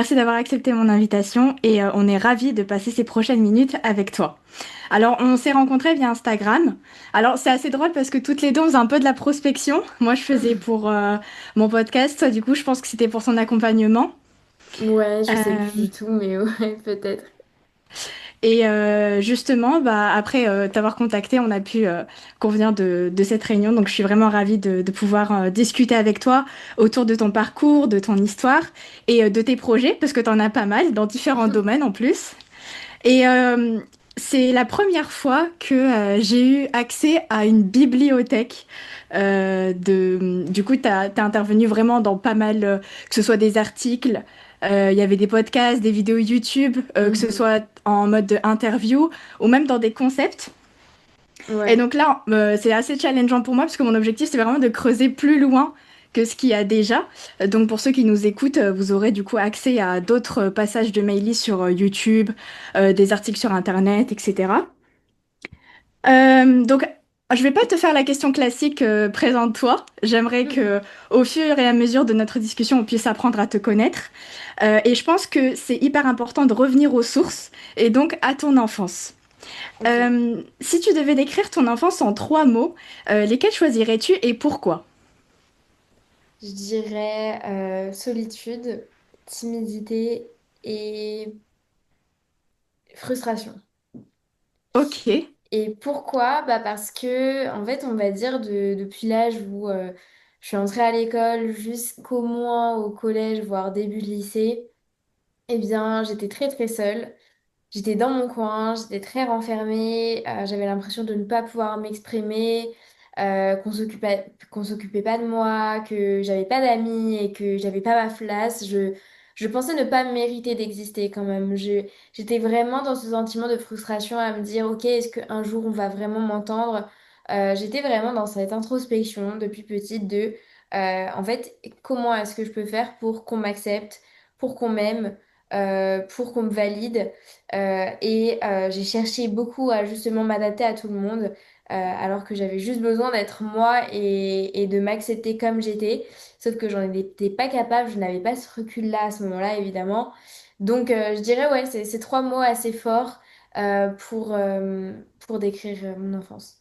merci d'avoir accepté mon invitation et on est ravis de passer ces prochaines minutes avec toi. Alors, on s'est rencontrés via Instagram. Alors, c'est assez drôle parce que toutes les deux, on faisait un peu de la prospection. Moi, je faisais pour mon podcast. Toi, du coup, je pense que c'était pour son accompagnement. Ouais, je sais plus Euh, du tout, mais ouais, peut-être. et justement, bah, après t'avoir contacté, on a pu convenir de cette réunion. Donc, je suis vraiment ravie de pouvoir discuter avec toi autour de ton parcours, de ton histoire et de tes projets, parce que tu en as pas mal dans différents domaines en plus. Et c'est la première fois que j'ai eu accès à une bibliothèque. Du coup, tu as intervenu vraiment dans pas mal, que ce soit des articles, il y avait des podcasts, des vidéos YouTube, que ce Mhm. soit en mode de interview ou même dans des concepts. Et Ouais. donc là, c'est assez challengeant pour moi parce que mon objectif, c'est vraiment de creuser plus loin que ce qu'il y a déjà. Donc pour ceux qui nous écoutent, vous aurez du coup accès à d'autres passages de Maïli sur YouTube, des articles sur Internet, etc. Donc je vais pas te faire la question classique, présente-toi. J'aimerais que au fur et à mesure de notre discussion, on puisse apprendre à te connaître. Et je pense que c'est hyper important de revenir aux sources et donc à ton enfance. Ok. Si tu devais décrire ton enfance en trois mots, lesquels choisirais-tu et pourquoi? Je dirais solitude, timidité et frustration. Ok. Et pourquoi? Bah parce que, en fait, on va dire depuis l'âge où je suis entrée à l'école jusqu'au moins au collège, voire début de lycée, eh bien, j'étais très très seule. J'étais dans mon coin, j'étais très renfermée, j'avais l'impression de ne pas pouvoir m'exprimer, qu'on s'occupait pas de moi, que j'avais pas d'amis et que j'avais pas ma place. Je pensais ne pas mériter d'exister quand même. J'étais vraiment dans ce sentiment de frustration à me dire, ok, est-ce qu'un jour on va vraiment m'entendre? J'étais vraiment dans cette introspection depuis petite en fait, comment est-ce que je peux faire pour qu'on m'accepte, pour qu'on m'aime, pour qu'on me valide? J'ai cherché beaucoup à justement m'adapter à tout le monde, alors que j'avais juste besoin d'être moi et de m'accepter comme j'étais. Sauf que j'en étais pas capable, je n'avais pas ce recul-là à ce moment-là, évidemment. Donc je dirais, ouais, c'est trois mots assez forts pour décrire mon enfance.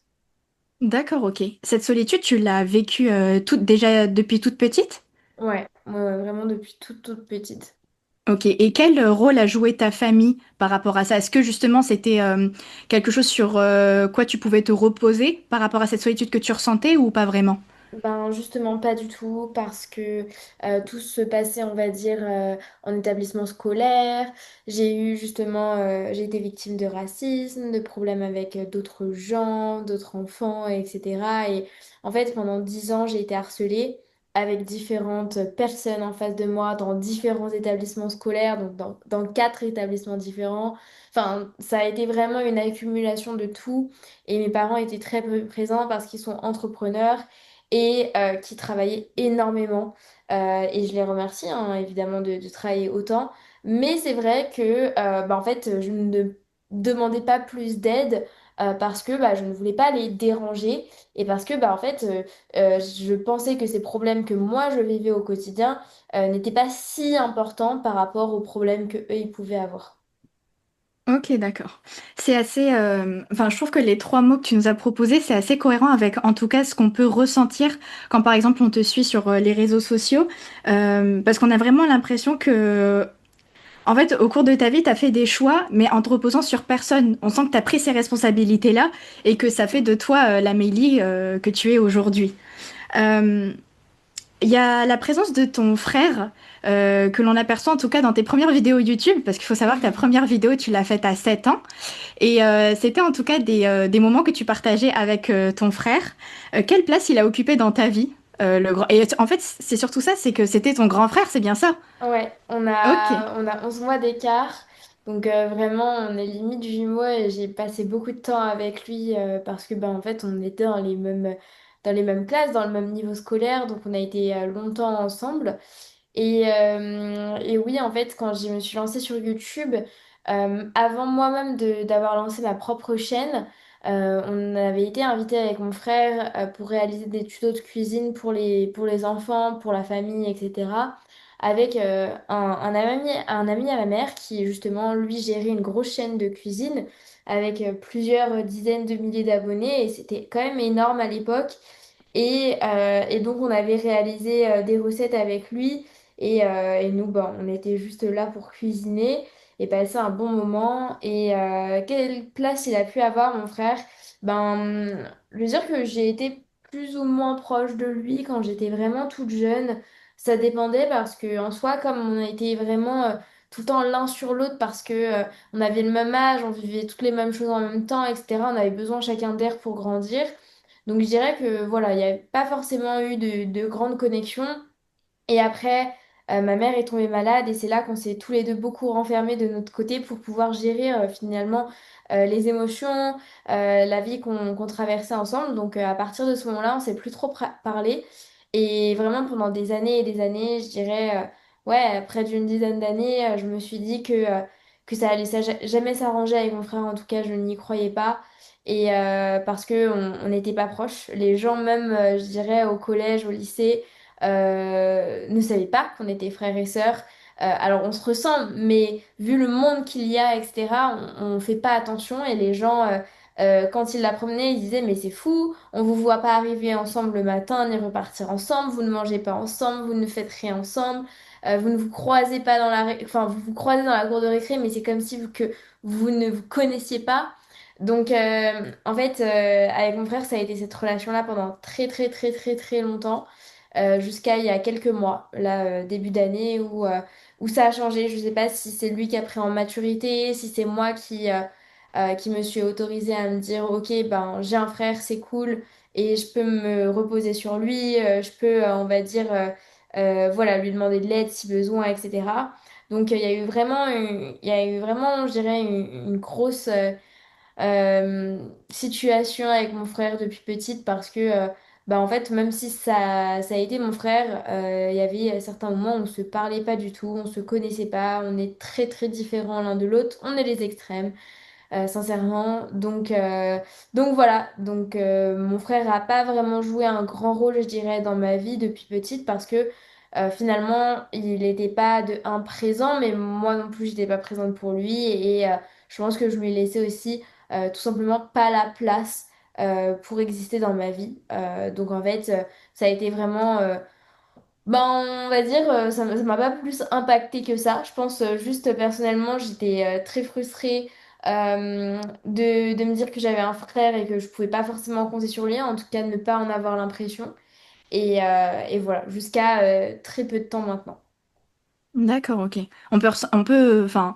D'accord, ok. Cette solitude, tu l'as vécue déjà depuis toute petite? Ouais, ouais, ouais, vraiment depuis toute petite. Ok. Et quel rôle a joué ta famille par rapport à ça? Est-ce que justement c'était quelque chose sur quoi tu pouvais te reposer par rapport à cette solitude que tu ressentais ou pas vraiment? Ben justement pas du tout parce que tout se passait on va dire en établissement scolaire. J'ai été victime de racisme, de problèmes avec d'autres gens, d'autres enfants, etc. Et en fait pendant 10 ans j'ai été harcelée avec différentes personnes en face de moi dans différents établissements scolaires, donc dans quatre établissements différents. Enfin ça a été vraiment une accumulation de tout et mes parents étaient très présents parce qu'ils sont entrepreneurs et qui travaillaient énormément. Et je les remercie hein, évidemment de travailler autant. Mais c'est vrai que en fait, je ne demandais pas plus d'aide parce que je ne voulais pas les déranger et parce que en fait, je pensais que ces problèmes que moi je vivais au quotidien n'étaient pas si importants par rapport aux problèmes que eux ils pouvaient avoir. Ok, d'accord. C'est assez. Enfin, je trouve que les trois mots que tu nous as proposés, c'est assez cohérent avec, en tout cas, ce qu'on peut ressentir quand, par exemple, on te suit sur les réseaux sociaux. Parce qu'on a vraiment l'impression que, en fait, au cours de ta vie, tu as fait des choix, mais en te reposant sur personne. On sent que tu as pris ces responsabilités-là et que ça fait de toi la Mélie que tu es aujourd'hui. Euh, Il y a la présence de ton frère que l'on aperçoit en tout cas dans tes premières vidéos YouTube, parce qu'il faut savoir que ta première vidéo, tu l'as faite à 7 ans. Et c'était en tout cas des moments que tu partageais avec ton frère. Quelle place il a occupé dans ta vie, Et en fait, c'est surtout ça, c'est que c'était ton grand frère, c'est bien ça? Ouais, Ok. on a 11 mois d'écart. Donc vraiment, on est limite jumeaux et j'ai passé beaucoup de temps avec lui parce que en fait, on était dans les mêmes classes, dans le même niveau scolaire. Donc on a été longtemps ensemble. Et oui, en fait, quand je me suis lancée sur YouTube, avant moi-même d'avoir lancé ma propre chaîne, on avait été invité avec mon frère pour réaliser des tutos de cuisine pour pour les enfants, pour la famille, etc. avec un ami à ma mère qui, justement, lui, gérait une grosse chaîne de cuisine avec plusieurs dizaines de milliers d'abonnés et c'était quand même énorme à l'époque. Et donc, on avait réalisé des recettes avec lui et nous, ben, on était juste là pour cuisiner et passer un bon moment. Et quelle place il a pu avoir, mon frère? Ben, je veux dire que j'ai été plus ou moins proche de lui quand j'étais vraiment toute jeune. Ça dépendait parce que en soi, comme on était vraiment tout le temps l'un sur l'autre parce que on avait le même âge, on vivait toutes les mêmes choses en même temps, etc. On avait besoin chacun d'air pour grandir. Donc je dirais que voilà, il n'y a pas forcément eu de grandes connexions. Et après, ma mère est tombée malade et c'est là qu'on s'est tous les deux beaucoup renfermés de notre côté pour pouvoir gérer finalement les émotions, la vie qu'on traversait ensemble. Donc à partir de ce moment-là, on s'est plus trop parlé. Et vraiment pendant des années et des années, je dirais, ouais, près d'une dizaine d'années, je me suis dit que ça allait jamais s'arranger avec mon frère. En tout cas, je n'y croyais pas. Et parce que on n'était pas proches. Les gens même, je dirais, au collège, au lycée ne savaient pas qu'on était frères et sœurs. Alors on se ressemble, mais vu le monde qu'il y a, etc., on fait pas attention et les gens, quand ils l'apprenaient, ils disaient mais c'est fou, on vous voit pas arriver ensemble le matin ni repartir ensemble, vous ne mangez pas ensemble, vous ne faites rien ensemble, vous ne vous croisez pas dans enfin vous vous croisez dans la cour de récré, mais c'est comme si vous ne vous connaissiez pas. Donc en fait, avec mon frère, ça a été cette relation-là pendant très très très très très longtemps jusqu'à il y a quelques mois, là, début d'année, où ça a changé. Je sais pas si c'est lui qui a pris en maturité, si c'est moi qui me suis autorisée à me dire, ok, ben, j'ai un frère, c'est cool, et je peux me reposer sur lui, je peux, on va dire, voilà, lui demander de l'aide si besoin, etc. Donc, il y a eu vraiment, je dirais, une grosse euh, situation avec mon frère depuis petite parce que bah en fait même si ça a été mon frère il y avait certains moments où on se parlait pas du tout, on se connaissait pas, on est très très différents l'un de l'autre, on est les extrêmes sincèrement. Donc voilà, donc mon frère a pas vraiment joué un grand rôle, je dirais, dans ma vie depuis petite parce que finalement, il n'était pas de un présent, mais moi non plus, j'étais pas présente pour lui et je pense que je lui ai laissé aussi tout simplement pas la place pour exister dans ma vie. Donc en fait, ça a été vraiment ben, on va dire, ça m'a pas plus impacté que ça. Je pense juste personnellement, j'étais très frustrée de me dire que j'avais un frère et que je pouvais pas forcément compter sur lui, en tout cas ne pas en avoir l'impression. Et voilà, jusqu'à très peu de temps maintenant. D'accord, ok. On peut, enfin,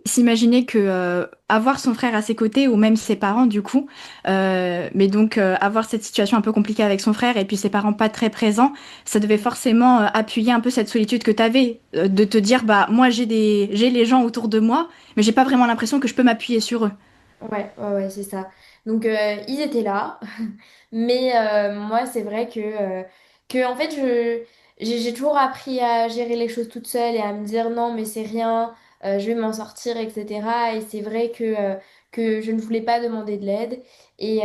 s'imaginer que avoir son frère à ses côtés ou même ses parents du coup, mais donc avoir cette situation un peu compliquée avec son frère et puis ses parents pas très présents, ça devait forcément appuyer un peu cette solitude que tu avais, de te dire bah moi j'ai les gens autour de moi, mais j'ai pas vraiment l'impression que je peux m'appuyer sur eux. Ouais, c'est ça. Donc, ils étaient là. Mais moi, c'est vrai que en fait, j'ai toujours appris à gérer les choses toute seule et à me dire non, mais c'est rien, je vais m'en sortir, etc. Et c'est vrai que je ne voulais pas demander de l'aide. Et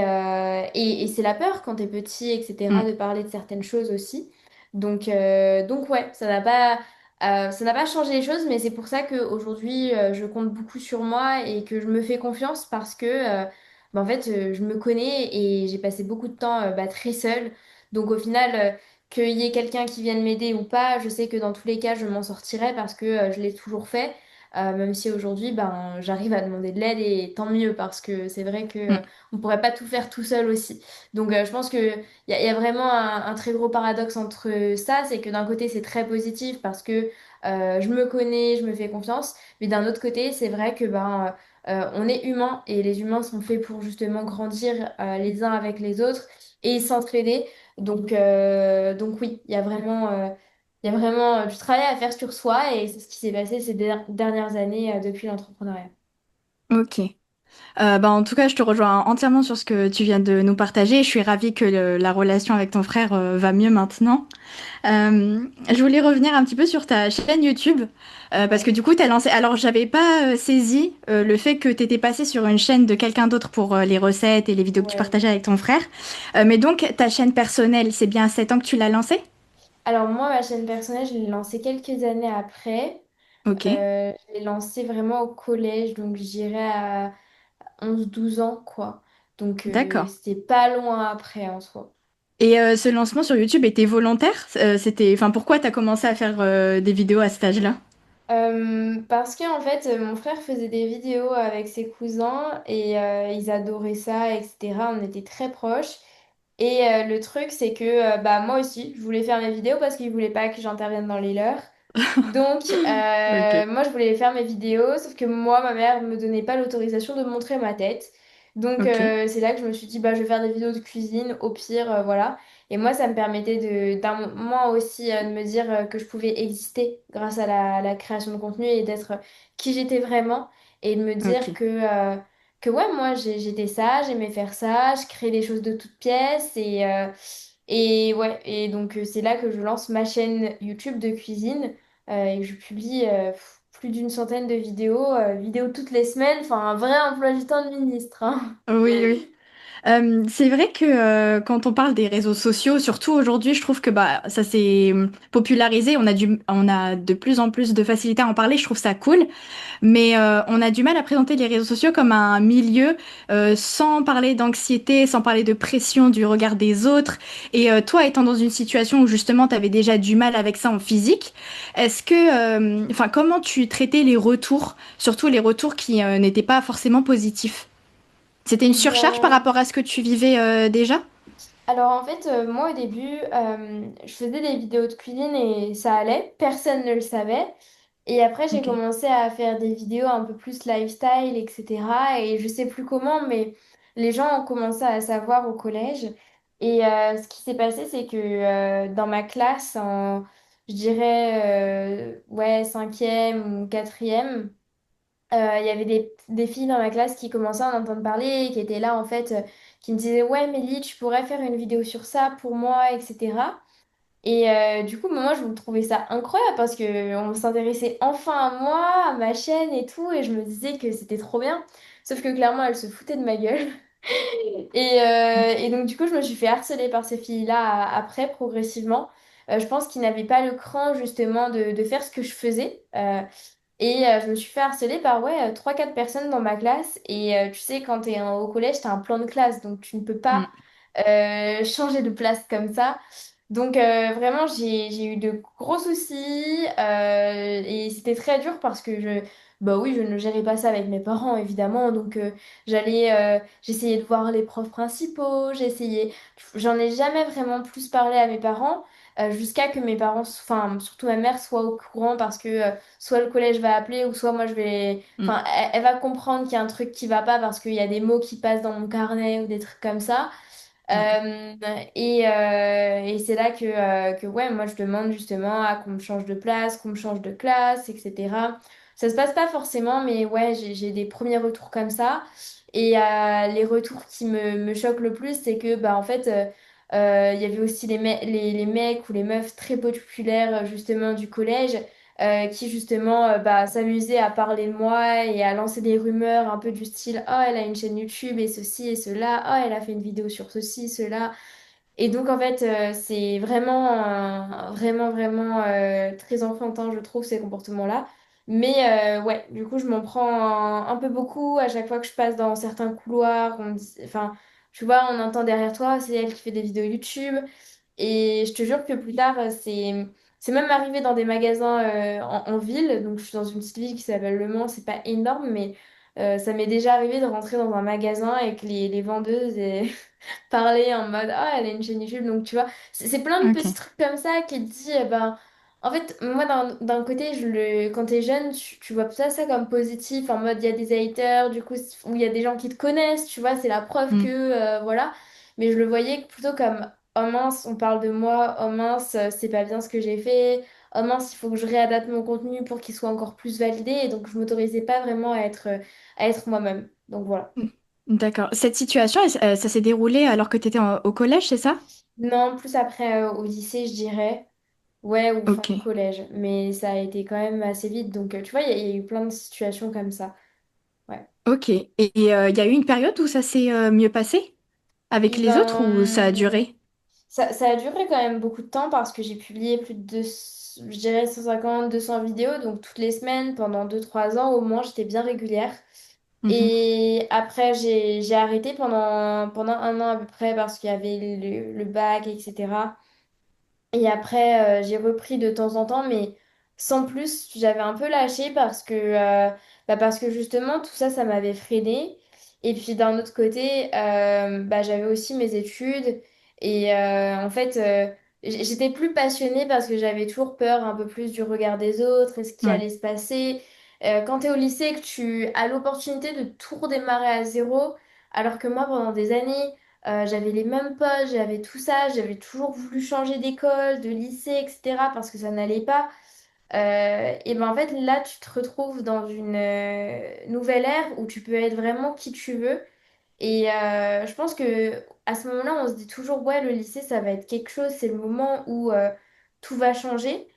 c'est la peur quand t'es petit, etc., Mm. de parler de certaines choses aussi. Donc ouais, ça n'a pas changé les choses, mais c'est pour ça qu'aujourd'hui, je compte beaucoup sur moi et que je me fais confiance parce que bah, en fait, je me connais et j'ai passé beaucoup de temps bah, très seule. Donc au final, qu'il y ait quelqu'un qui vienne m'aider ou pas, je sais que dans tous les cas, je m'en sortirai parce que je l'ai toujours fait. Même si aujourd'hui, ben, j'arrive à demander de l'aide et tant mieux parce que c'est vrai que Mm. on pourrait pas tout faire tout seul aussi. Donc je pense que il y a vraiment un très gros paradoxe entre ça, c'est que d'un côté, c'est très positif parce que je me connais, je me fais confiance, mais d'un autre côté, c'est vrai que ben on est humain et les humains sont faits pour justement grandir les uns avec les autres et s'entraider. Donc oui, il y a vraiment du travail à faire sur soi et c'est ce qui s'est passé ces dernières années depuis l'entrepreneuriat. Ok. Bah, en tout cas, je te rejoins entièrement sur ce que tu viens de nous partager. Je suis ravie que la relation avec ton frère va mieux maintenant. Je voulais revenir un petit peu sur ta chaîne YouTube, parce que Ouais, du coup, tu as lancé. Alors, j'avais pas saisi le fait que tu étais passé sur une chaîne de quelqu'un d'autre pour les recettes et les vidéos que tu ouais. partageais avec ton frère. Mais donc, ta chaîne personnelle, c'est bien à 7 ans que tu l'as lancée? Alors moi, ma chaîne personnelle, je l'ai lancée quelques années après. Ok, Je l'ai lancée vraiment au collège, donc je dirais à 11 12 ans, quoi. Donc d'accord. c'était pas loin après en soi. Et ce lancement sur YouTube était volontaire? Enfin, pourquoi t'as commencé à faire des vidéos à cet âge-là? Parce qu'en fait, mon frère faisait des vidéos avec ses cousins et ils adoraient ça, etc. On était très proches. Et le truc, c'est que bah, moi aussi, je voulais faire mes vidéos parce qu'ils voulaient pas que j'intervienne dans les leurs. Donc, Ok, moi, je voulais faire mes vidéos, sauf que moi, ma mère me donnait pas l'autorisation de montrer ma tête. Donc, ok, c'est là que je me suis dit, bah, je vais faire des vidéos de cuisine, au pire, voilà. Et moi, ça me permettait d'un moment aussi de me dire que je pouvais exister grâce à la création de contenu et d'être qui j'étais vraiment. Et de me dire ok. que ouais, moi, j'étais ça, j'aimais faire ça, je créais des choses de toutes pièces. Et ouais, et donc c'est là que je lance ma chaîne YouTube de cuisine et je publie plus d'une centaine de vidéos, vidéos toutes les semaines, enfin un vrai emploi du temps de ministre, hein. Oui, oui. C'est vrai que quand on parle des réseaux sociaux, surtout aujourd'hui, je trouve que bah, ça s'est popularisé. On a de plus en plus de facilité à en parler. Je trouve ça cool. Mais on a du mal à présenter les réseaux sociaux comme un milieu sans parler d'anxiété, sans parler de pression du regard des autres. Et toi, étant dans une situation où justement tu avais déjà du mal avec ça en physique, enfin, comment tu traitais les retours, surtout les retours qui n'étaient pas forcément positifs? C'était une Eh surcharge par bien, rapport à ce que tu vivais déjà? alors en fait, moi au début, je faisais des vidéos de cuisine et ça allait, personne ne le savait. Et après, j'ai Ok. commencé à faire des vidéos un peu plus lifestyle, etc. Et je sais plus comment, mais les gens ont commencé à savoir au collège. Et ce qui s'est passé, c'est que dans ma classe, je dirais, ouais, cinquième ou quatrième, il y avait des filles dans ma classe qui commençaient à en entendre parler, et qui étaient là en fait, qui me disaient, ouais, Mélie, tu pourrais faire une vidéo sur ça pour moi, etc. Et du coup, moi, je trouvais ça incroyable parce que on s'intéressait enfin à moi, à ma chaîne et tout, et je me disais que c'était trop bien. Sauf que clairement, elles se foutaient de ma gueule. Et donc, du coup, je me suis fait harceler par ces filles-là après, progressivement. Je pense qu'ils n'avaient pas le cran, justement, de faire ce que je faisais. Et je me suis fait harceler par ouais, 3-4 personnes dans ma classe. Et tu sais, quand tu es au collège, tu as un plan de classe, donc tu ne peux pas Mm. changer de place comme ça. Donc vraiment, j'ai eu de gros soucis et c'était très dur parce que bah oui, je ne gérais pas ça avec mes parents, évidemment. Donc j'essayais de voir les profs principaux, j'en ai jamais vraiment plus parlé à mes parents. Jusqu'à que mes parents, enfin surtout ma mère, soit au courant parce que soit le collège va appeler ou soit moi je vais, Mm. enfin elle va comprendre qu'il y a un truc qui va pas parce qu'il y a des mots qui passent dans mon carnet ou des trucs comme ça. Ok. Et c'est là que ouais, moi je demande justement à qu'on me change de place, qu'on me change de classe, etc. Ça se passe pas forcément, mais ouais, j'ai des premiers retours comme ça. Et les retours qui me choquent le plus, c'est que bah en fait, il y avait aussi les mecs ou les meufs très populaires justement du collège qui justement bah, s'amusaient à parler de moi et à lancer des rumeurs un peu du style oh elle a une chaîne YouTube et ceci et cela, oh elle a fait une vidéo sur ceci, cela. Et donc en fait c'est vraiment vraiment très enfantin je trouve ces comportements-là. Mais ouais, du coup je m'en prends un peu beaucoup à chaque fois que je passe dans certains couloirs, enfin tu vois on entend derrière toi c'est elle qui fait des vidéos YouTube. Et je te jure que plus tard, c'est même arrivé dans des magasins en ville. Donc, je suis dans une petite ville qui s'appelle Le Mans. C'est pas énorme, mais ça m'est déjà arrivé de rentrer dans un magasin et que les vendeuses aient parlé en mode ah, elle a une chaîne YouTube. Donc, tu vois, c'est plein de petits Ok. trucs comme ça qui te dit, ben, en fait, moi, d'un côté, quand t'es jeune, tu vois ça comme positif, en mode il y a des haters, du coup, où il y a des gens qui te connaissent, tu vois, c'est la preuve que, Mm. voilà. Mais je le voyais plutôt comme oh mince, on parle de moi, oh mince, c'est pas bien ce que j'ai fait, oh mince, il faut que je réadapte mon contenu pour qu'il soit encore plus validé, et donc je m'autorisais pas vraiment à être moi-même. Donc voilà. Mm. D'accord. Cette situation, ça s'est déroulé alors que tu étais au collège, c'est ça? Non, plus après au lycée, je dirais, ouais, ou fin Ok. de collège, mais ça a été quand même assez vite, donc tu vois, il y a eu plein de situations comme ça. Ouais. Ok. Et il y a eu une période où ça s'est mieux passé avec Et les autres ou ça a duré? Ça a duré quand même beaucoup de temps parce que j'ai publié plus de, je dirais, 150, 200 vidéos, donc toutes les semaines, pendant 2, 3 ans au moins, j'étais bien régulière. Mhm. Et après, j'ai arrêté pendant un an à peu près parce qu'il y avait le bac, etc. Et après, j'ai repris de temps en temps, mais sans plus, j'avais un peu lâché parce que justement, tout ça, ça m'avait freiné. Et puis d'un autre côté, j'avais aussi mes études. Et en fait, j'étais plus passionnée parce que j'avais toujours peur un peu plus du regard des autres et ce qui Ouais. allait se passer. Quand tu es au lycée et que tu as l'opportunité de tout redémarrer à zéro, alors que moi, pendant des années, j'avais les mêmes potes, j'avais tout ça, j'avais toujours voulu changer d'école, de lycée, etc. parce que ça n'allait pas. Et ben en fait, là, tu te retrouves dans une nouvelle ère où tu peux être vraiment qui tu veux. Et je pense que à ce moment-là, on se dit toujours, ouais, le lycée, ça va être quelque chose, c'est le moment où tout va changer.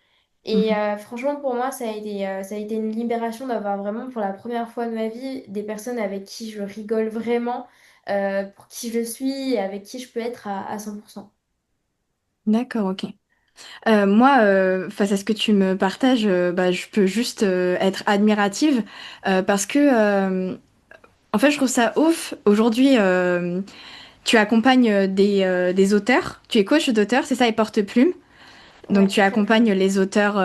Et Mhm. franchement, pour moi, ça a été une libération d'avoir vraiment, pour la première fois de ma vie, des personnes avec qui je rigole vraiment, pour qui je suis et avec qui je peux être à 100%. D'accord, ok. Moi, face à ce que tu me partages, je peux juste être admirative parce que, en fait, je trouve ça ouf. Aujourd'hui, tu accompagnes des auteurs, tu es coach d'auteurs, c'est ça, et porte-plume. Donc, Ouais, tu très très accompagnes bien. les auteurs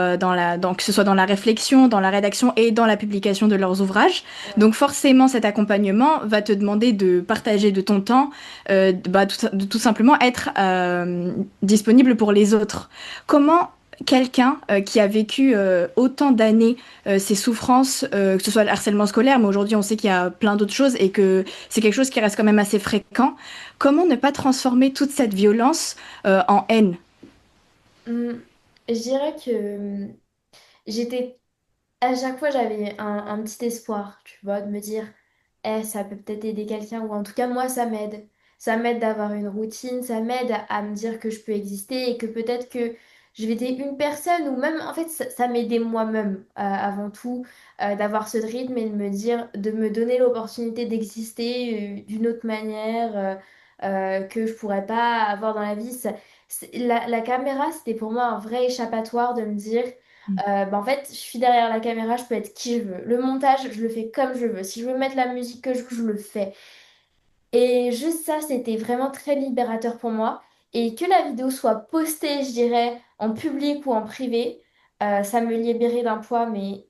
que ce soit dans la réflexion, dans la rédaction et dans la publication de leurs ouvrages. Ouais. Donc, forcément, cet accompagnement va te demander de partager de ton temps, de tout simplement être disponible pour les autres. Comment quelqu'un qui a vécu autant d'années ces souffrances, que ce soit le harcèlement scolaire, mais aujourd'hui, on sait qu'il y a plein d'autres choses et que c'est quelque chose qui reste quand même assez fréquent, comment ne pas transformer toute cette violence en haine? Hum, je dirais que j'étais à chaque fois, j'avais un petit espoir, tu vois, de me dire, ça peut peut-être aider quelqu'un, ou en tout cas, moi, ça m'aide. Ça m'aide d'avoir une routine, ça m'aide à me dire que je peux exister et que peut-être que je vais aider une personne, ou même, en fait, ça m'aidait moi-même, avant tout, d'avoir ce rythme et de me dire, de me donner l'opportunité d'exister, d'une autre manière, que je pourrais pas avoir dans la vie. La caméra, c'était pour moi un vrai échappatoire de me dire, en fait, je suis derrière la caméra, je peux être qui je veux. Le montage, je le fais comme je veux. Si je veux mettre la musique que je le fais. Et juste ça, c'était vraiment très libérateur pour moi. Et que la vidéo soit postée, je dirais, en public ou en privé, ça me libérait d'un poids, mais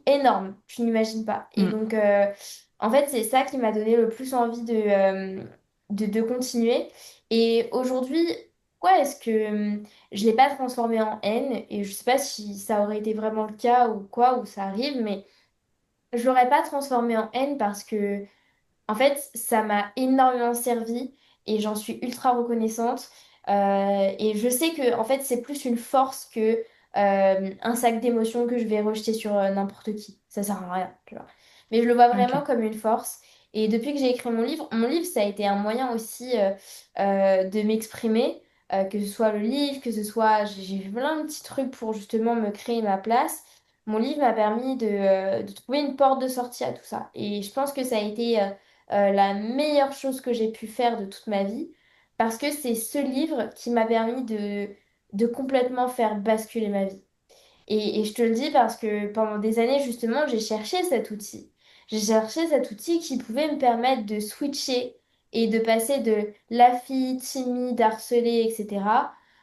énorme, tu n'imagines pas. Et Mm. donc, en fait, c'est ça qui m'a donné le plus envie de continuer. Et aujourd'hui, ouais, est-ce que je ne l'ai pas transformé en haine? Et je sais pas si ça aurait été vraiment le cas ou quoi, ou ça arrive, mais je l'aurais pas transformé en haine parce que en fait, ça m'a énormément servi et j'en suis ultra reconnaissante. Et je sais que en fait, c'est plus une force que un sac d'émotions que je vais rejeter sur n'importe qui. Ça sert à rien, tu vois. Mais je le vois vraiment Ok. comme une force. Et depuis que j'ai écrit mon livre, ça a été un moyen aussi de m'exprimer, que ce soit le livre, que ce soit... J'ai fait plein de petits trucs pour justement me créer ma place. Mon livre m'a permis de trouver une porte de sortie à tout ça. Et je pense que ça a été la meilleure chose que j'ai pu faire de toute ma vie, parce que c'est ce livre qui m'a permis de complètement faire basculer ma vie. Et je te le dis parce que pendant des années, justement, j'ai cherché cet outil. J'ai cherché cet outil qui pouvait me permettre de switcher et de passer de la fille timide, harcelée, etc.,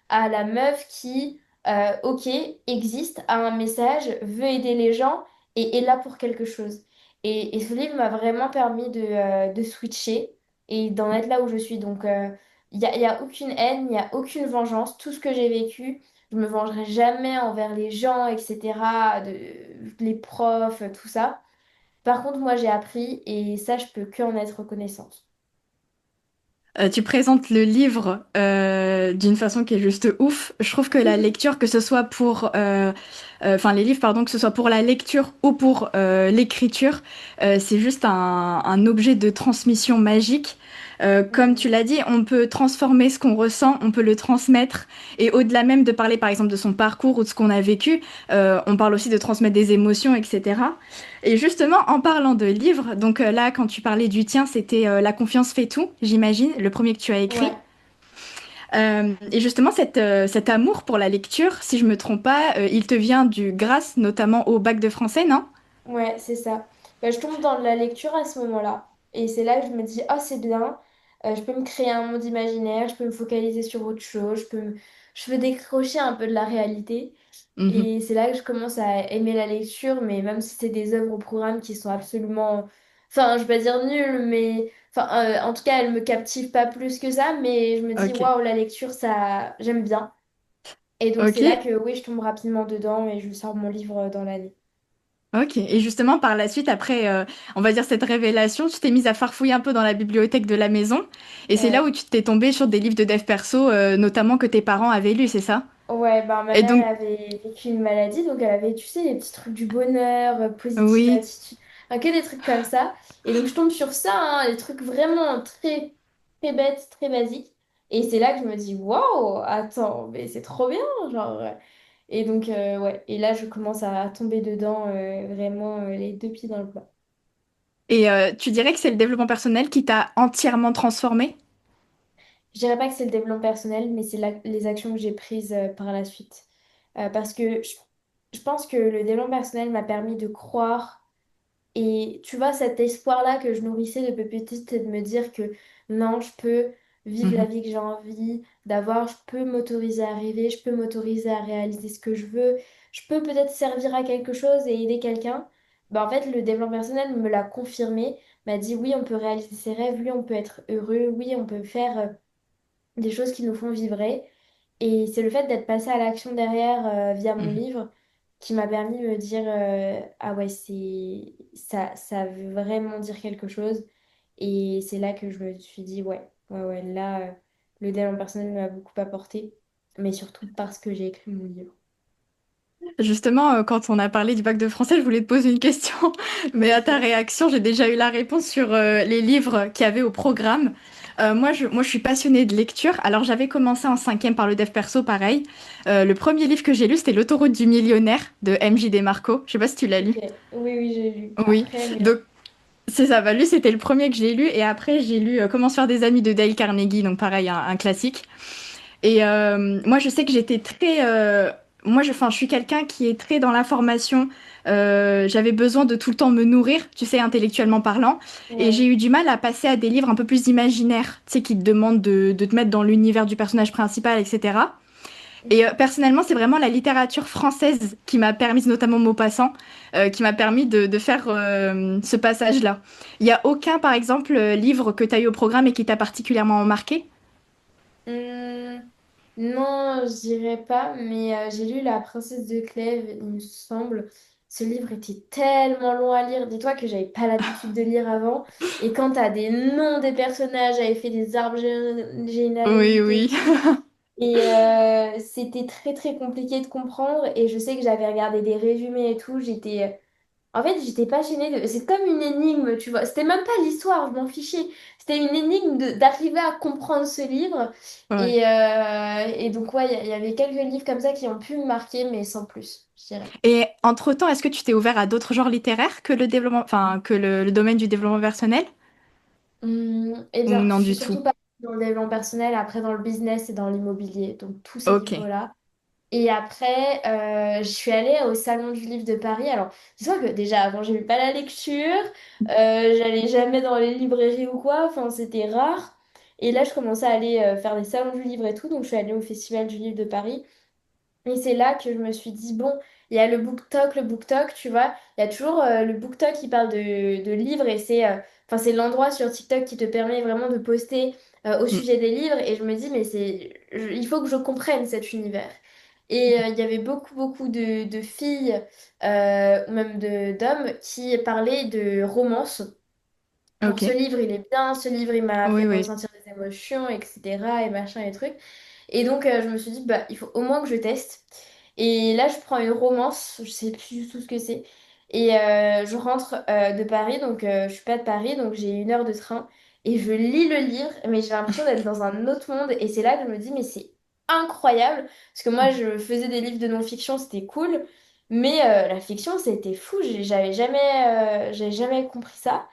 à la meuf qui, ok, existe, a un message, veut aider les gens et est là pour quelque chose. Et ce livre m'a vraiment permis de switcher et d'en être là où je suis. Donc, y a aucune haine, il n'y a aucune vengeance. Tout ce que j'ai vécu, je me vengerai jamais envers les gens, etc., les profs, tout ça. Par contre, moi, j'ai appris et ça, je peux que en être reconnaissante. Tu présentes le livre d'une façon qui est juste ouf. Je trouve que la lecture, que ce soit enfin les livres, pardon, que ce soit pour la lecture ou pour l'écriture, c'est juste un objet de transmission magique. Comme tu Mm. l'as dit, on peut transformer ce qu'on ressent, on peut le transmettre. Et au-delà même de parler, par exemple, de son parcours ou de ce qu'on a vécu, on parle aussi de transmettre des émotions, etc. Et justement, en parlant de livres, donc là, quand tu parlais du tien, c'était La confiance fait tout, j'imagine, le premier que tu as écrit. Ouais. Et justement, cet amour pour la lecture, si je me trompe pas, il te vient grâce notamment au bac de français, non? Ouais, c'est ça. Bah, je tombe dans la lecture à ce moment-là. Et c'est là que je me dis, ah, c'est bien. Je peux me créer un monde imaginaire, je peux me focaliser sur autre chose, je peux décrocher un peu de la réalité. Mhm. Et c'est là que je commence à aimer la lecture, mais même si c'est des œuvres au programme qui sont absolument, enfin, je vais pas dire nulles, mais enfin, en tout cas, elles me captivent pas plus que ça, mais je me dis, Ok. waouh, la lecture, ça, j'aime bien. Et donc, Ok. c'est là que, oui, je tombe rapidement dedans et je sors mon livre dans l'année. Ok. Et justement, par la suite, après, on va dire cette révélation, tu t'es mise à farfouiller un peu dans la bibliothèque de la maison. Et c'est là où Ouais. tu t'es tombée sur des livres de dev perso, notamment que tes parents avaient lus, c'est ça? Ouais, ben ma Et mère donc, elle avait vécu une maladie, donc elle avait, tu sais, les petits trucs du bonheur, positive oui. attitude, enfin, que des trucs comme ça. Et donc je tombe sur ça, hein, les trucs vraiment très, très bêtes, très basiques. Et c'est là que je me dis, waouh, attends, mais c'est trop bien, genre. Et donc, ouais, et là je commence à tomber dedans, vraiment les deux pieds dans le plat. Et tu dirais que c'est le développement personnel qui t'a entièrement transformée? Je dirais pas que c'est le développement personnel, mais c'est les actions que j'ai prises par la suite. Parce que je pense que le développement personnel m'a permis de croire. Et tu vois, cet espoir-là que je nourrissais depuis petite, c'est de me dire que non, je peux vivre la Mhm. vie que j'ai envie d'avoir, je peux m'autoriser à rêver, je peux m'autoriser à réaliser ce que je veux, je peux peut-être servir à quelque chose et aider quelqu'un. Bah, en fait, le développement personnel me l'a confirmé, m'a dit oui, on peut réaliser ses rêves, oui, on peut être heureux, oui, on peut faire des choses qui nous font vibrer. Et c'est le fait d'être passé à l'action derrière via mon Mhm. livre qui m'a permis de me dire ah ouais, ça veut vraiment dire quelque chose. Et c'est là que je me suis dit ouais, là, le développement personnel m'a beaucoup apporté, mais surtout parce que j'ai écrit mon livre. Justement, quand on a parlé du bac de français, je voulais te poser une question, mais à ta Ok. réaction, j'ai déjà eu la réponse sur les livres qu'il y avait au programme. Moi, je suis passionnée de lecture. Alors, j'avais commencé en cinquième par le dev perso, pareil. Le premier livre que j'ai lu, c'était L'autoroute du millionnaire de MJ Desmarco. Je sais pas si tu l'as Ok. lu. Oui, oui, j'ai lu. Oui. Après, oui. Donc, c'est ça. Bah, lui, c'était le premier que j'ai lu. Et après, j'ai lu Comment se faire des amis de Dale Carnegie. Donc, pareil, un classique. Et moi, je sais que j'étais très. Enfin, je suis quelqu'un qui est très dans l'information. J'avais besoin de tout le temps me nourrir, tu sais, intellectuellement parlant. Et j'ai Ouais. eu du mal à passer à des livres un peu plus imaginaires, tu sais, qui te demandent de te mettre dans l'univers du personnage principal, etc. Et Mhm. personnellement, c'est vraiment la littérature française qui m'a permis, notamment Maupassant, qui m'a permis de faire ce passage-là. Il n'y a aucun, par exemple, livre que tu as eu au programme et qui t'a particulièrement marqué? Hum, non, je dirais pas, mais j'ai lu La Princesse de Clèves, il me semble. Ce livre était tellement long à lire. Dis-toi que j'avais pas l'habitude de lire avant. Et quand t'as des noms des personnages, j'avais fait des arbres Oui, généalogiques et oui. tout. Et c'était très très compliqué de comprendre. Et je sais que j'avais regardé des résumés et tout. En fait, j'étais passionnée de... C'est comme une énigme, tu vois. C'était même pas l'histoire, je m'en fichais. C'était une énigme d'arriver à comprendre ce livre. Ouais. Et donc, ouais, il y avait quelques livres comme ça qui ont pu me marquer, mais sans plus, je dirais. Et entre-temps, est-ce que tu t'es ouvert à d'autres genres littéraires que le développement, enfin, que le domaine du développement personnel? Eh Ou bien, je non suis du tout? surtout pas dans le développement personnel, après dans le business et dans l'immobilier. Donc, tous ces Ok. livres-là. Et après, je suis allée au Salon du Livre de Paris. Alors, dis-toi que déjà, avant, j'aimais pas la lecture. J'allais jamais dans les librairies ou quoi. Enfin, c'était rare. Et là, je commençais à aller faire des salons du livre et tout. Donc, je suis allée au Festival du Livre de Paris. Et c'est là que je me suis dit, bon, il y a le book talk, tu vois. Il y a toujours le book talk qui parle de livres et enfin, c'est l'endroit sur TikTok qui te permet vraiment de poster au Mm. sujet des livres. Et je me dis, mais il faut que je comprenne cet univers. Et il y avait beaucoup, beaucoup de filles ou même d'hommes qui parlaient de romance. Genre, Ok. ce livre, il est bien, ce livre, il m'a Oui, fait oui. ressentir des émotions, etc. Et machin et trucs. Et donc, je me suis dit, bah, il faut au moins que je teste. Et là, je prends une romance, je sais plus du tout ce que c'est. Et je rentre de Paris, donc je suis pas de Paris, donc j'ai 1 heure de train. Et je lis le livre, mais j'ai l'impression d'être dans un autre monde. Et c'est là que je me dis, mais c'est incroyable. Parce que moi, je faisais des livres de non-fiction, c'était cool. Mais la fiction, c'était fou. J'avais jamais compris ça.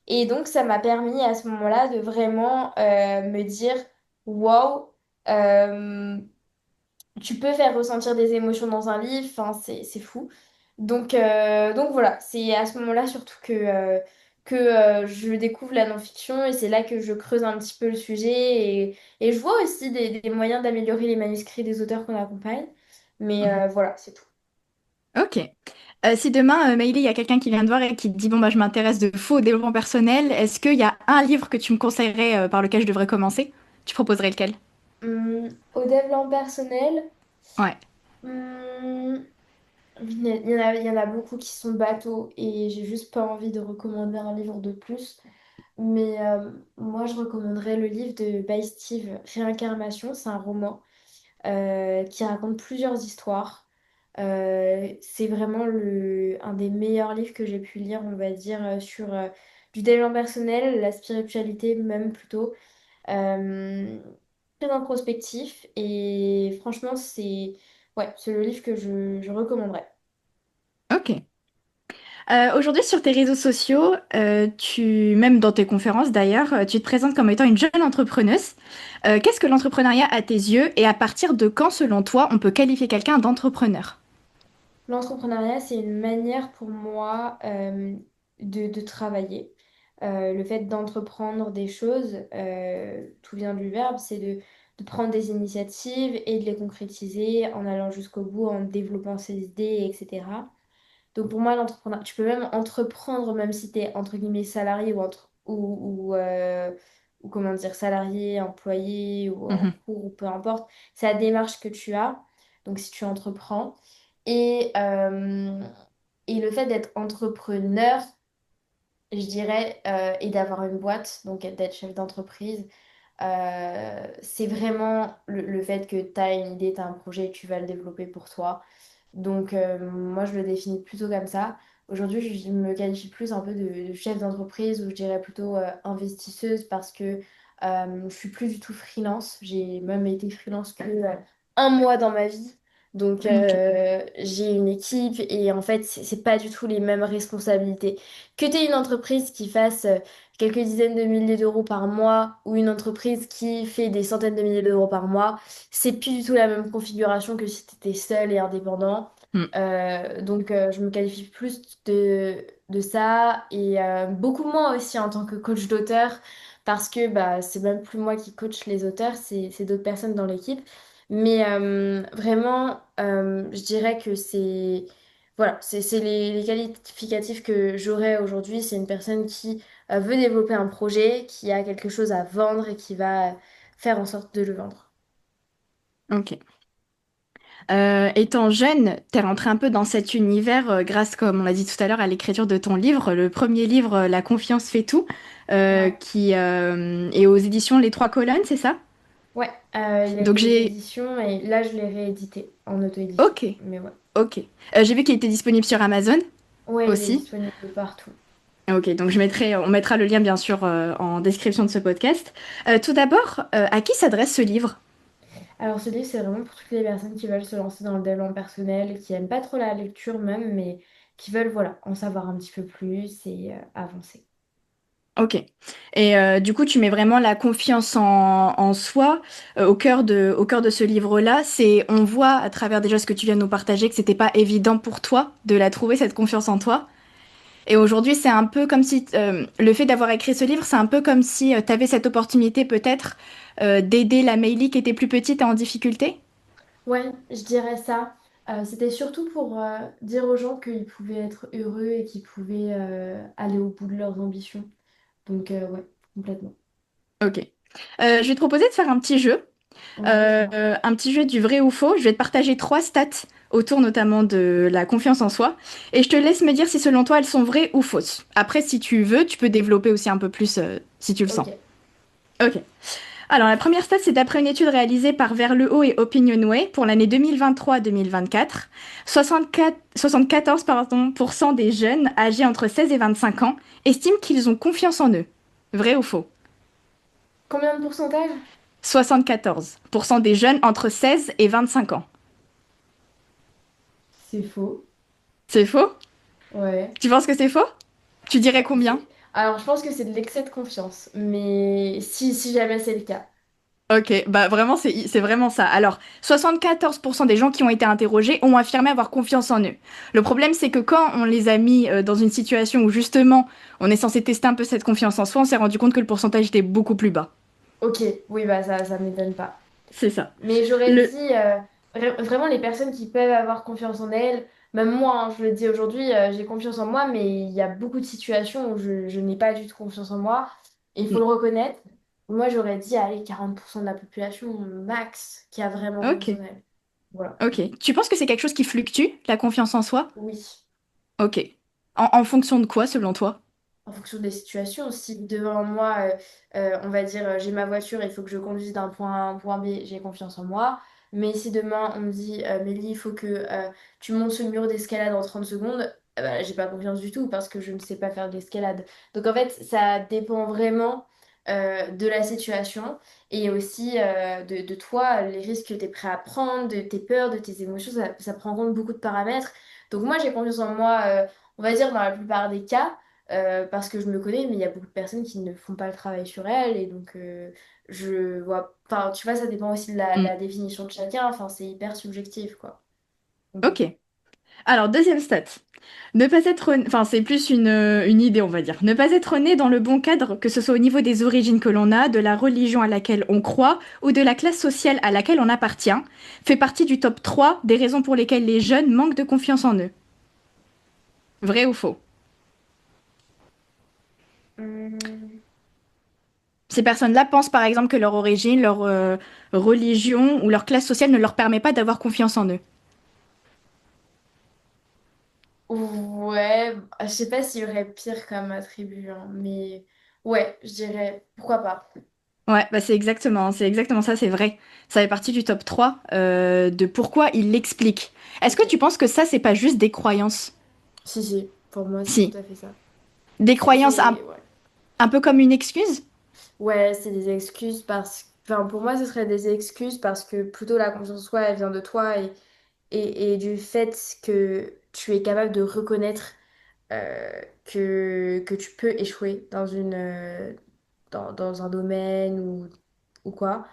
Et donc, ça m'a permis à ce moment-là de vraiment me dire, waouh, Euh, Tu peux faire ressentir des émotions dans un livre, enfin, c'est fou. Donc voilà, c'est à ce moment-là surtout que je découvre la non-fiction et c'est là que je creuse un petit peu le sujet et je vois aussi des moyens d'améliorer les manuscrits des auteurs qu'on accompagne. Mais Mhm. voilà, c'est tout. Ok. Si demain, Maïli, il y a quelqu'un qui vient te voir et qui te dit, bon, bah, je m'intéresse de fou au développement personnel, est-ce qu'il y a un livre que tu me conseillerais par lequel je devrais commencer? Tu proposerais lequel? Au développement personnel, Ouais. hum, il y en a beaucoup qui sont bateaux et j'ai juste pas envie de recommander un livre de plus. Mais moi, je recommanderais le livre de By Steve, Réincarnation. C'est un roman qui raconte plusieurs histoires. C'est vraiment un des meilleurs livres que j'ai pu lire, on va dire, sur du développement personnel, la spiritualité même plutôt. Euh, Très introspectif et franchement, c'est le livre que je recommanderais. Ok. Aujourd'hui, sur tes réseaux sociaux, même dans tes conférences d'ailleurs, tu te présentes comme étant une jeune entrepreneuse. Qu'est-ce que l'entrepreneuriat à tes yeux et à partir de quand, selon toi, on peut qualifier quelqu'un d'entrepreneur? L'entrepreneuriat, c'est une manière pour moi de travailler. Le fait d'entreprendre des choses, tout vient du verbe, c'est de prendre des initiatives et de les concrétiser en allant jusqu'au bout, en développant ses idées, etc. Donc pour moi, l'entrepreneuriat, tu peux même entreprendre même si tu es entre guillemets salarié ou comment dire, salarié, employé ou en Mhm. cours ou peu importe. C'est la démarche que tu as. Donc si tu entreprends. Et, euh, et le fait d'être entrepreneur, je dirais, et d'avoir une boîte, donc d'être chef d'entreprise, c'est vraiment le fait que tu as une idée, tu as un projet, tu vas le développer pour toi. Donc, moi, je le définis plutôt comme ça. Aujourd'hui, je me qualifie plus un peu de chef d'entreprise ou je dirais plutôt investisseuse parce que je suis plus du tout freelance. J'ai même été freelance que un mois dans ma vie. Donc, Ok. j'ai une équipe et en fait, c'est pas du tout les mêmes responsabilités. Que tu aies une entreprise qui fasse quelques dizaines de milliers d'euros par mois ou une entreprise qui fait des centaines de milliers d'euros par mois, c'est plus du tout la même configuration que si tu étais seul et indépendant. Mm. Je me qualifie plus de ça et beaucoup moins aussi en tant que coach d'auteur parce que bah, c'est même plus moi qui coach les auteurs, c'est d'autres personnes dans l'équipe. Mais vraiment, je dirais que c'est voilà, c'est les qualificatifs que j'aurais aujourd'hui. C'est une personne qui veut développer un projet, qui a quelque chose à vendre et qui va faire en sorte de le vendre. Ok. Étant jeune, t'es rentré un peu dans cet univers grâce, comme on l'a dit tout à l'heure, à l'écriture de ton livre, le premier livre, La confiance fait tout, Ouais. qui est aux éditions Les Trois Colonnes, c'est ça? Ouais, il a Donc été aux j'ai... éditions et là je l'ai réédité en auto-édition. Ok, Mais ouais. ok. J'ai vu qu'il était disponible sur Amazon Ouais, il est aussi. disponible partout. Ok, donc on mettra le lien bien sûr en description de ce podcast. Tout d'abord, à qui s'adresse ce livre? Alors ce livre, c'est vraiment pour toutes les personnes qui veulent se lancer dans le développement personnel, qui aiment pas trop la lecture même, mais qui veulent voilà, en savoir un petit peu plus et avancer. Ok. Et du coup, tu mets vraiment la confiance en soi au cœur de ce livre-là. On voit à travers déjà ce que tu viens de nous partager que c'était pas évident pour toi de la trouver, cette confiance en toi. Et aujourd'hui, c'est un peu comme si le fait d'avoir écrit ce livre, c'est un peu comme si tu avais cette opportunité peut-être d'aider la Meili qui était plus petite et en difficulté. Ouais, je dirais ça. C'était surtout pour dire aux gens qu'ils pouvaient être heureux et qu'ils pouvaient aller au bout de leurs ambitions. Donc ouais, complètement. Ok. Je vais te proposer de faire un petit jeu. Ouais, dis-moi. Un petit jeu du vrai ou faux. Je vais te partager trois stats autour notamment de la confiance en soi. Et je te laisse me dire si selon toi elles sont vraies ou fausses. Après, si tu veux, tu peux développer aussi un peu plus si tu le sens. Ok. Ok. Alors, la première stat, c'est d'après une étude réalisée par Vers le Haut et Opinionway pour l'année 2023-2024. 74 pardon, pour cent des jeunes âgés entre 16 et 25 ans estiment qu'ils ont confiance en eux. Vrai ou faux? Combien de pourcentage? 74% des jeunes entre 16 et 25 ans. C'est faux. C'est faux? Ouais. Tu penses que c'est faux? Tu dirais combien? Alors, je pense que c'est de l'excès de confiance, mais si jamais c'est le cas. Ok, bah vraiment, c'est vraiment ça. Alors, 74% des gens qui ont été interrogés ont affirmé avoir confiance en eux. Le problème, c'est que quand on les a mis dans une situation où justement on est censé tester un peu cette confiance en soi, on s'est rendu compte que le pourcentage était beaucoup plus bas. Ok, oui, bah ça m'étonne pas. C'est ça. Mais j'aurais Le... dit vraiment les personnes qui peuvent avoir confiance en elles, même moi, hein, je le dis aujourd'hui, j'ai confiance en moi, mais il y a beaucoup de situations où je n'ai pas du tout confiance en moi. Et il faut Mm. le reconnaître. Moi, j'aurais dit, allez, 40% de la population max qui a vraiment confiance en Ok, elle. Voilà. ok. Tu penses que c'est quelque chose qui fluctue, la confiance en soi? Oui. Ok. En fonction de quoi, selon toi? En fonction des situations, si devant moi, on va dire, j'ai ma voiture, il faut que je conduise d'un point A à un point B, j'ai confiance en moi. Mais si demain, on me dit, Mélie, il faut que tu montes ce mur d'escalade en 30 secondes, bah, j'ai pas confiance du tout parce que je ne sais pas faire de l'escalade. Donc en fait, ça dépend vraiment de la situation et aussi de toi, les risques que tu es prêt à prendre, de tes peurs, de tes émotions, ça prend en compte beaucoup de paramètres. Donc moi, j'ai confiance en moi, on va dire, dans la plupart des cas parce que je me connais, mais il y a beaucoup de personnes qui ne font pas le travail sur elles, et donc je vois, enfin, tu vois, ça dépend aussi de Mm. la définition de chacun, enfin, c'est hyper subjectif, quoi. Donc, bon. Ok. Alors, deuxième stat. Ne pas être... Enfin, c'est plus une idée, on va dire. Ne pas être né dans le bon cadre, que ce soit au niveau des origines que l'on a, de la religion à laquelle on croit ou de la classe sociale à laquelle on appartient, fait partie du top 3 des raisons pour lesquelles les jeunes manquent de confiance en eux. Vrai ou faux? Hum, Ces personnes-là pensent par exemple que leur origine, leur religion ou leur classe sociale ne leur permet pas d'avoir confiance en eux. ouais, je sais pas s'il y aurait pire comme attribut, hein, mais ouais, je dirais, pourquoi pas. Ouais, bah c'est exactement ça, c'est vrai. Ça fait partie du top 3 de pourquoi il l'explique. Est-ce Ok. que tu penses que ça, c'est pas juste des croyances? Si, si, pour moi, c'est tout Si. à fait ça. Des croyances Ouais. un peu comme une excuse? Ouais, c'est des excuses parce que, enfin, pour moi, ce serait des excuses parce que plutôt la confiance en soi, elle vient de toi et du fait que tu es capable de reconnaître que tu peux échouer dans dans un domaine ou quoi.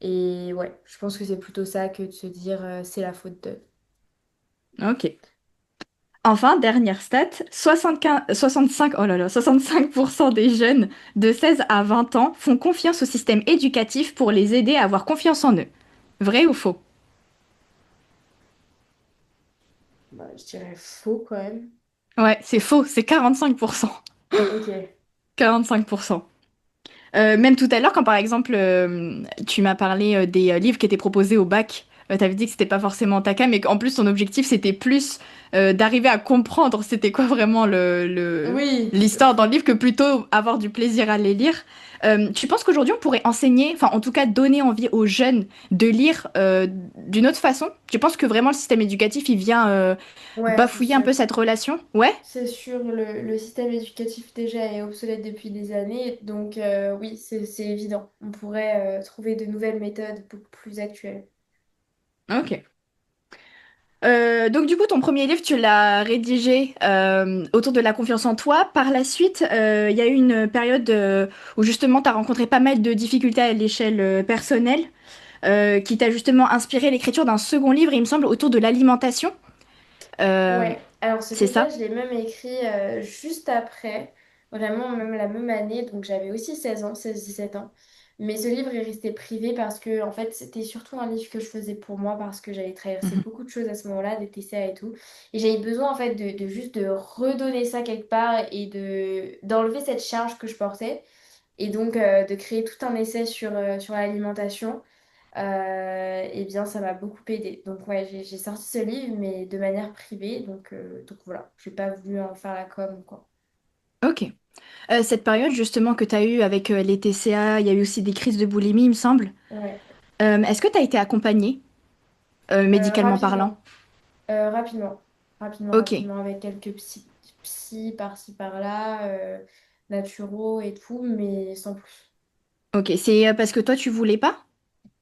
Et ouais, je pense que c'est plutôt ça que de se dire c'est la faute de. Ok. Enfin, dernière stat, 75, 65, oh là là, 65% des jeunes de 16 à 20 ans font confiance au système éducatif pour les aider à avoir confiance en eux. Vrai ou faux? Bah, je dirais faux quand même. Ouais, c'est faux, c'est 45%. Ok. 45%. Même tout à l'heure, quand par exemple tu m'as parlé des livres qui étaient proposés au bac, t'avais dit que c'était pas forcément ta came, mais qu'en plus ton objectif c'était plus d'arriver à comprendre c'était quoi vraiment Oui. l'histoire dans le livre que plutôt avoir du plaisir à les lire. Tu penses qu'aujourd'hui on pourrait enseigner, enfin en tout cas donner envie aux jeunes de lire d'une autre façon? Tu penses que vraiment le système éducatif il vient Ouais, c'est bafouiller un sûr. peu cette relation? Ouais? C'est sûr, le système éducatif déjà est obsolète depuis des années, donc oui, c'est évident. On pourrait trouver de nouvelles méthodes beaucoup plus actuelles. Ok. Donc du coup, ton premier livre, tu l'as rédigé autour de la confiance en toi. Par la suite, il y a eu une période où justement, tu as rencontré pas mal de difficultés à l'échelle personnelle, qui t'a justement inspiré l'écriture d'un second livre, il me semble, autour de l'alimentation. Euh, Ouais, alors ce c'est livre-là, ça? je l'ai même écrit juste après, vraiment même la même année, donc j'avais aussi 16 ans, 16 17 ans. Mais ce livre est resté privé parce que, en fait, c'était surtout un livre que je faisais pour moi parce que j'avais traversé Mhm. beaucoup de choses à ce moment-là, des TCA et tout. Et j'avais besoin, en fait, de juste de redonner ça quelque part et d'enlever cette charge que je portais. Et donc, de créer tout un essai sur l'alimentation. Eh bien, ça m'a beaucoup aidé. Donc, ouais, j'ai sorti ce livre, mais de manière privée. Donc voilà, j'ai pas voulu en faire la com, quoi. Ok. Cette période justement que tu as eue avec les TCA, il y a eu aussi des crises de boulimie, il me semble. Ouais. Est-ce que tu as été accompagnée, médicalement parlant? Rapidement, rapidement, rapidement, Ok. rapidement, avec quelques psy par-ci par-là, naturaux et tout, mais sans plus. Ok, c'est parce que toi, tu voulais pas?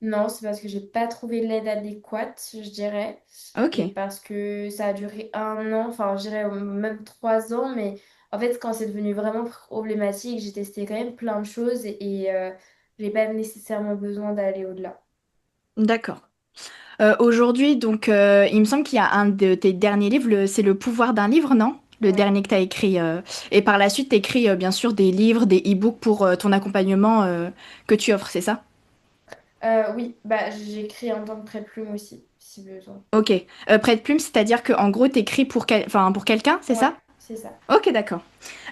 Non, c'est parce que j'ai pas trouvé l'aide adéquate, je dirais. Et Ok. parce que ça a duré 1 an, enfin, je dirais même 3 ans. Mais en fait, quand c'est devenu vraiment problématique, j'ai testé quand même plein de choses. Et J'ai pas nécessairement besoin d'aller au-delà. D'accord. Aujourd'hui, donc, il me semble qu'il y a un de tes derniers livres, c'est Le pouvoir d'un livre, non? Le Ouais. dernier que tu as écrit. Et par la suite, tu écris bien sûr des livres, des e-books pour ton accompagnement que tu offres, c'est ça? Oui, bah j'écris en tant que prête-plume aussi, si besoin. Ok. Prête plume, c'est-à-dire que en gros, tu écris enfin, pour quelqu'un, c'est Ouais, ça? c'est ça. Ok, d'accord.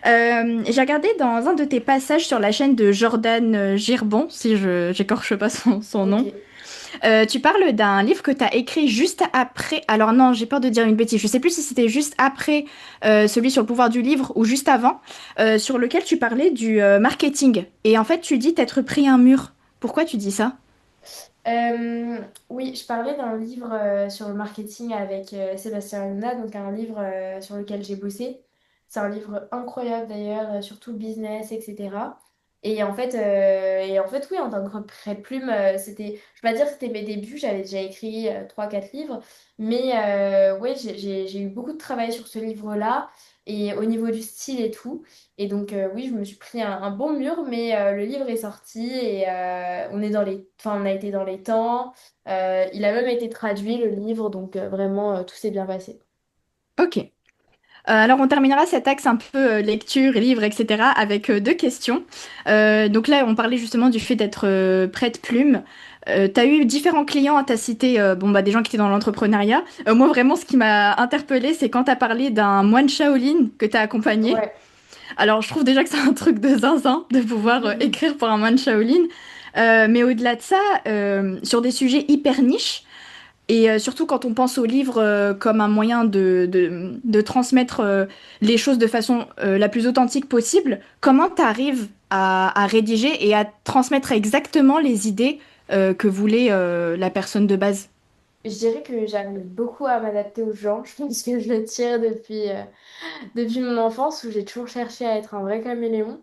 J'ai regardé dans un de tes passages sur la chaîne de Jordan Girbon, si je j'écorche pas son Ok. nom. Tu parles d'un livre que tu as écrit juste après. Alors non, j'ai peur de dire une bêtise. Je sais plus si c'était juste après celui sur le pouvoir du livre ou juste avant, sur lequel tu parlais du marketing. Et en fait, tu dis t'être pris un mur. Pourquoi tu dis ça? Oui, je parlais d'un livre sur le marketing avec Sébastien Hanouna, donc un livre sur lequel j'ai bossé. C'est un livre incroyable d'ailleurs, surtout business, etc. Et en fait, oui, en tant que prête-plume, je vais pas dire que c'était mes débuts, j'avais déjà écrit 3-4 livres, mais oui, j'ai eu beaucoup de travail sur ce livre-là, et au niveau du style et tout. Et donc, oui, je me suis pris un bon mur, mais le livre est sorti et on a été dans les temps. Il a même été traduit, le livre, donc vraiment, tout s'est bien passé. Ok. Alors, on terminera cet axe un peu lecture, livre, etc. avec deux questions. Donc là, on parlait justement du fait d'être prête-plume. Tu as eu différents clients, tu as cité bon, bah, des gens qui étaient dans l'entrepreneuriat. Moi, vraiment, ce qui m'a interpellée, c'est quand tu as parlé d'un moine Shaolin que tu as accompagné. Ouais. Alors, je trouve déjà que c'est un truc de zinzin de pouvoir écrire pour un moine Shaolin. Mais au-delà de ça, sur des sujets hyper niches, et surtout quand on pense au livre comme un moyen de transmettre les choses de façon la plus authentique possible, comment tu arrives à rédiger et à transmettre exactement les idées que voulait la personne de base? Je dirais que j'arrive beaucoup à m'adapter aux gens. Je pense que je le tire depuis mon enfance où j'ai toujours cherché à être un vrai caméléon.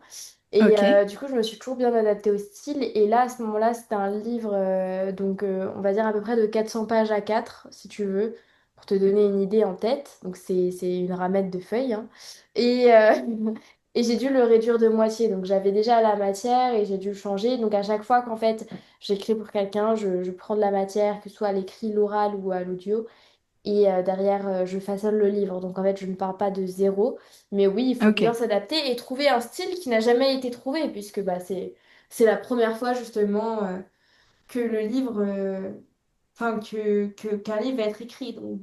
Et Ok, du coup, je me suis toujours bien adaptée au style. Et là, à ce moment-là, c'était un livre, on va dire à peu près de 400 pages à 4 si tu veux, pour te donner une idée en tête. Donc, c'est une ramette de feuilles, hein. Et, et j'ai dû le réduire de moitié. Donc, j'avais déjà la matière et j'ai dû le changer. Donc, à chaque fois qu'en fait, j'écris pour quelqu'un, je prends de la matière, que ce soit à l'écrit, l'oral ou à l'audio. Et derrière, je façonne le livre. Donc en fait, je ne pars pas de zéro. Mais oui, il faut bien ok. s'adapter et trouver un style qui n'a jamais été trouvé, puisque bah, c'est la première fois justement que le livre, qu'un livre va être écrit. Donc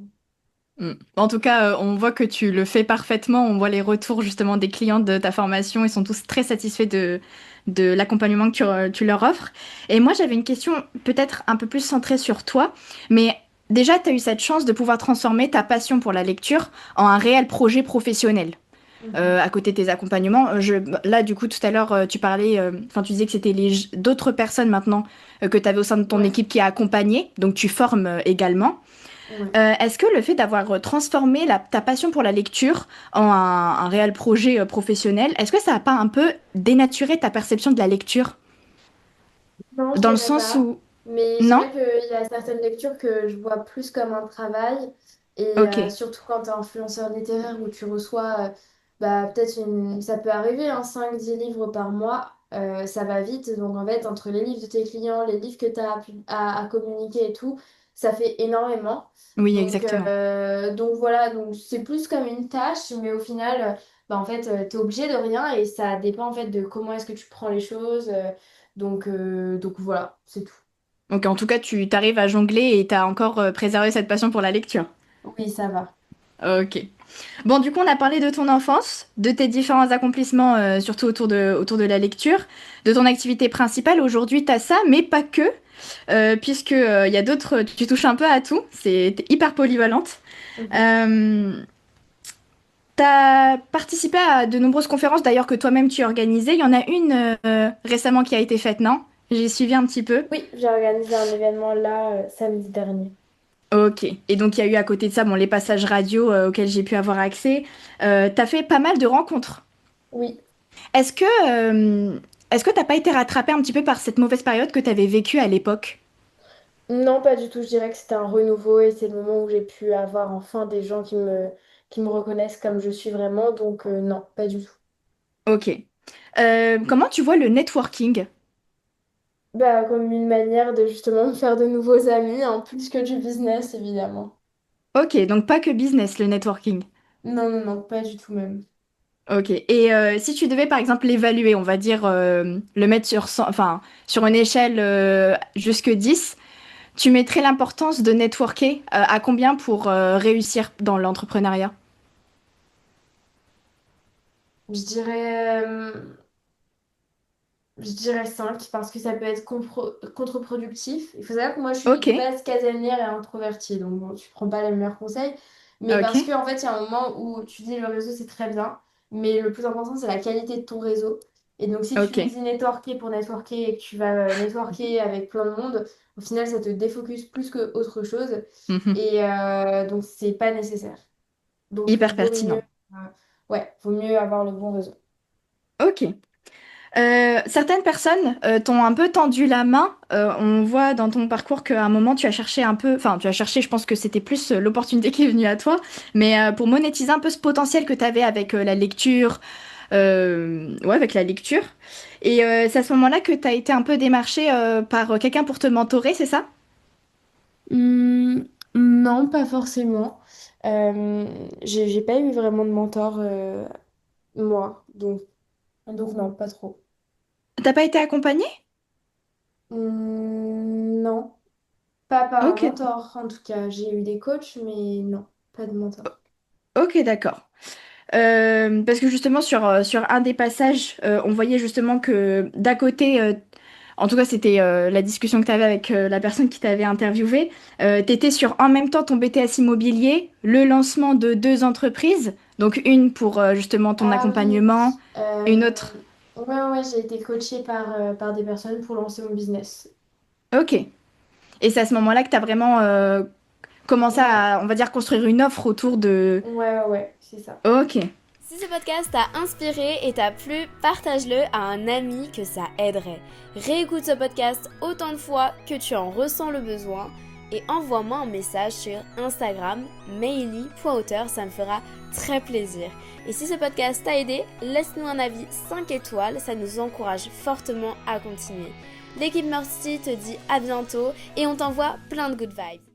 Mm. En tout cas, on voit que tu le fais parfaitement. On voit les retours justement des clients de ta formation. Ils sont tous très satisfaits de l'accompagnement que tu leur offres. Et moi, j'avais une question peut-être un peu plus centrée sur toi. Mais déjà, tu as eu cette chance de pouvoir transformer ta passion pour la lecture en un réel projet professionnel. mhm. À côté de tes accompagnements, là, du coup, tout à l'heure, tu parlais, enfin, tu disais que c'était d'autres personnes maintenant que tu avais au sein de ton Ouais, équipe qui a accompagné. Donc, tu formes également. ouais. Est-ce que le fait d'avoir transformé ta passion pour la lecture en un réel projet professionnel, est-ce que ça n'a pas un peu dénaturé ta perception de la lecture? Non, je Dans le dirais sens pas. où... Mais je Non? dirais qu'il y a certaines lectures que je vois plus comme un travail. Et Ok. surtout quand tu es influenceur littéraire où tu reçois, bah, peut-être ça peut arriver, hein, 5-10 livres par mois. Ça va vite. Donc en fait, entre les livres de tes clients, les livres que tu as à communiquer et tout, ça fait énormément. Oui, exactement. Donc voilà, donc c'est plus comme une tâche, mais au final, bah, en fait, tu es obligé de rien et ça dépend en fait de comment est-ce que tu prends les choses. Donc voilà, c'est tout. Donc en tout cas, tu t'arrives à jongler et tu as encore préservé cette passion pour la lecture. Oui, ça va. Ok. Bon, du coup, on a parlé de ton enfance, de tes différents accomplissements, surtout autour de la lecture, de ton activité principale. Aujourd'hui, tu as ça, mais pas que, puisque il y a d'autres, tu touches un peu à tout, t'es hyper polyvalente. Mhm. Euh, T'as participé à de nombreuses conférences, d'ailleurs, que toi-même tu as organisées. Il y en a une récemment qui a été faite, non? J'ai suivi un petit peu. Oui, j'ai organisé un événement là samedi dernier. Ok. Et donc, il y a eu à côté de ça, bon, les passages radio auxquels j'ai pu avoir accès. T'as fait pas mal de rencontres. Oui. Est-ce que, est-ce que t'as pas été rattrapé un petit peu par cette mauvaise période que t'avais vécue à l'époque? Non, pas du tout. Je dirais que c'était un renouveau et c'est le moment où j'ai pu avoir enfin des gens qui me reconnaissent comme je suis vraiment. Donc non, pas du tout. Ok. Comment tu vois le networking? Bah, comme une manière de justement me faire de nouveaux amis, en plus que du business, évidemment. Ok, donc pas que business, le networking. Non, non, non, pas du tout même. Ok. Et si tu devais par exemple l'évaluer, on va dire le mettre sur 100 enfin, sur une échelle jusque 10, tu mettrais l'importance de networker à combien pour réussir dans l'entrepreneuriat? Je dirais, je dirais 5 parce que ça peut être contre-productif. Il faut savoir que moi je suis Ok, de base casanière et introvertie, donc bon, tu prends pas les meilleurs conseils. Mais ok, parce qu'en fait, il y a un moment où tu dis le réseau c'est très bien, mais le plus important c'est la qualité de ton réseau. Et donc si tu ok. te dis networker pour networker et que tu vas networker avec plein de monde, au final ça te défocus plus que autre chose. Mhm. Et donc c'est pas nécessaire. Donc Hyper vaut mieux, pertinent. ouais, vaut mieux avoir le bon réseau. Ok. Certaines personnes t'ont un peu tendu la main. On voit dans ton parcours qu'à un moment tu as cherché un peu, enfin tu as cherché, je pense que c'était plus l'opportunité qui est venue à toi, mais pour monétiser un peu ce potentiel que tu avais avec la lecture, ouais, avec la lecture. Et c'est à ce moment-là que tu as été un peu démarché par quelqu'un pour te mentorer, c'est ça? Hmm, non, pas forcément. J'ai pas eu vraiment de mentor, moi, donc non, pas trop. T'as pas été accompagné? Non, pas par un Ok, mentor, en tout cas. J'ai eu des coachs, mais non, pas de mentor. ok, d'accord. Parce que justement sur un des passages, on voyait justement que d'un côté, en tout cas c'était la discussion que tu avais avec la personne qui t'avait interviewé, tu étais sur en même temps ton BTS immobilier, le lancement de deux entreprises, donc une pour justement ton Ah oui, accompagnement, une autre. ouais, ouais, j'ai été coachée par des personnes pour lancer mon business. Ok. Et c'est à ce moment-là que tu as vraiment commencé Ouais, à, on va dire, construire une offre autour de... ouais, ouais, ouais, c'est ça. Ok. Si ce podcast t'a inspiré et t'a plu, partage-le à un ami que ça aiderait. Réécoute ce podcast autant de fois que tu en ressens le besoin et envoie-moi un message sur Instagram, maily.auteur, ça me fera très plaisir. Et si ce podcast t'a aidé, laisse-nous un avis 5 étoiles, ça nous encourage fortement à continuer. L'équipe Mercy te dit à bientôt et on t'envoie plein de good vibes.